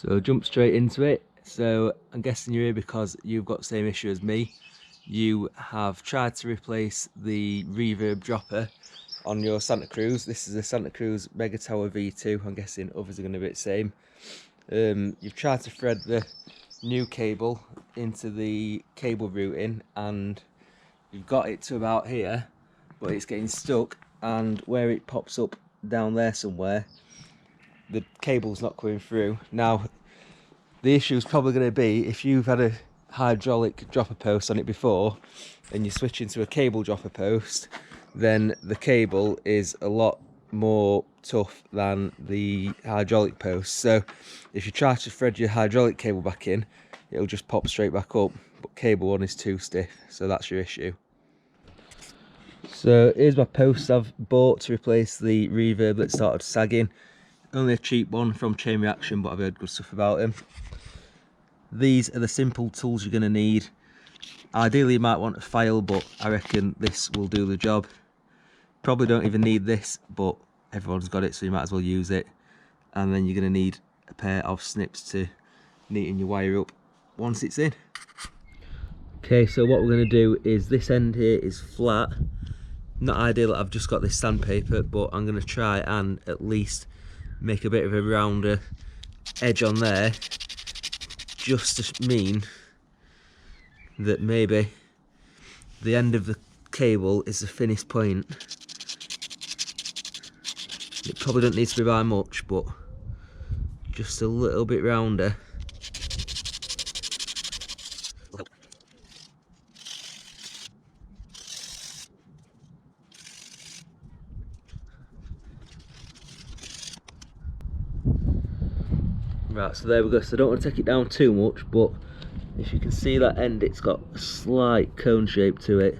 So jump straight into it. So I'm guessing you're here because you've got the same issue as me. You have tried to replace the reverb dropper on your Santa Cruz. This is a Santa Cruz Mega Tower V2. I'm guessing others are going to be the same. You've tried to thread the new cable into the cable routing and you've got it to about here, but it's getting stuck, and where it pops up down there somewhere, the cable's not coming through. Now, the issue is probably going to be if you've had a hydraulic dropper post on it before and you switch into a cable dropper post, then the cable is a lot more tough than the hydraulic post. So if you try to thread your hydraulic cable back in, it'll just pop straight back up, but cable one is too stiff, so that's your issue. So here's my posts I've bought to replace the reverb that started sagging. Only a cheap one from Chain Reaction, but I've heard good stuff about them. These are the simple tools you're going to need. Ideally you might want a file, but I reckon this will do the job. Probably don't even need this, but everyone's got it, so you might as well use it. And then you're going to need a pair of snips to neaten your wire up once it's in. Okay, so what we're going to do is, this end here is flat. Not ideal that I've just got this sandpaper, but I'm going to try and at least make a bit of a rounder edge on there, just to mean that maybe the end of the cable is the finished point. It probably don't need to be by much, but just a little bit rounder. Right, so there we go. So I don't want to take it down too much, but if you can see that end, it's got a slight cone shape to it,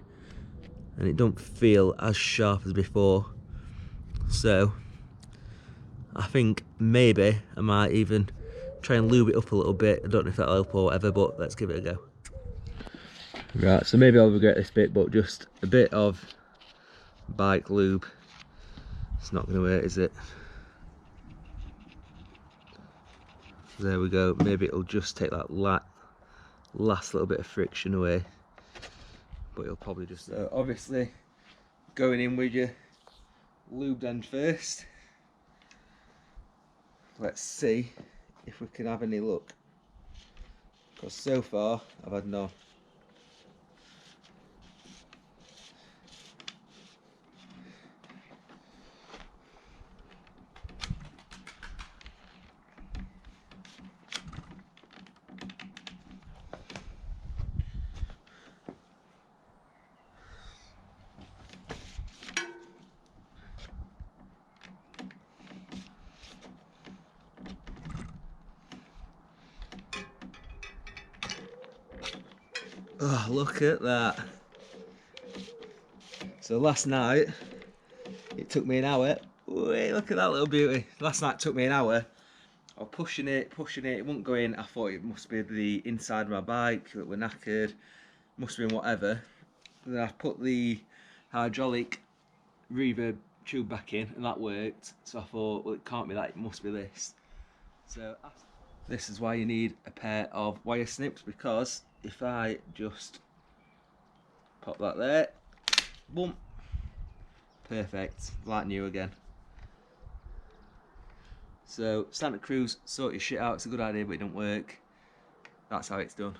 and it don't feel as sharp as before. So I think maybe I might even try and lube it up a little bit. I don't know if that'll help or whatever, but let's give it a go. Right, so maybe I'll regret this bit, but just a bit of bike lube. It's not going to hurt, is it? There we go. Maybe it'll just take that last little bit of friction away, but it'll probably just obviously going in with your lubed end first. Let's see if we can have any luck, because so far I've had none. Oh, look at that. So last night it took me an hour. Wait, look at that little beauty. Last night it took me an hour. I was pushing it, it wouldn't go in. I thought it must be the inside of my bike that were knackered, must have been whatever. And then I put the hydraulic reverb tube back in and that worked. So I thought, well, it can't be that, it must be this. So this is why you need a pair of wire snips, because if I just pop that there, boom, perfect, like new again. So Santa Cruz, sort your shit out, it's a good idea but it don't work. That's how it's done.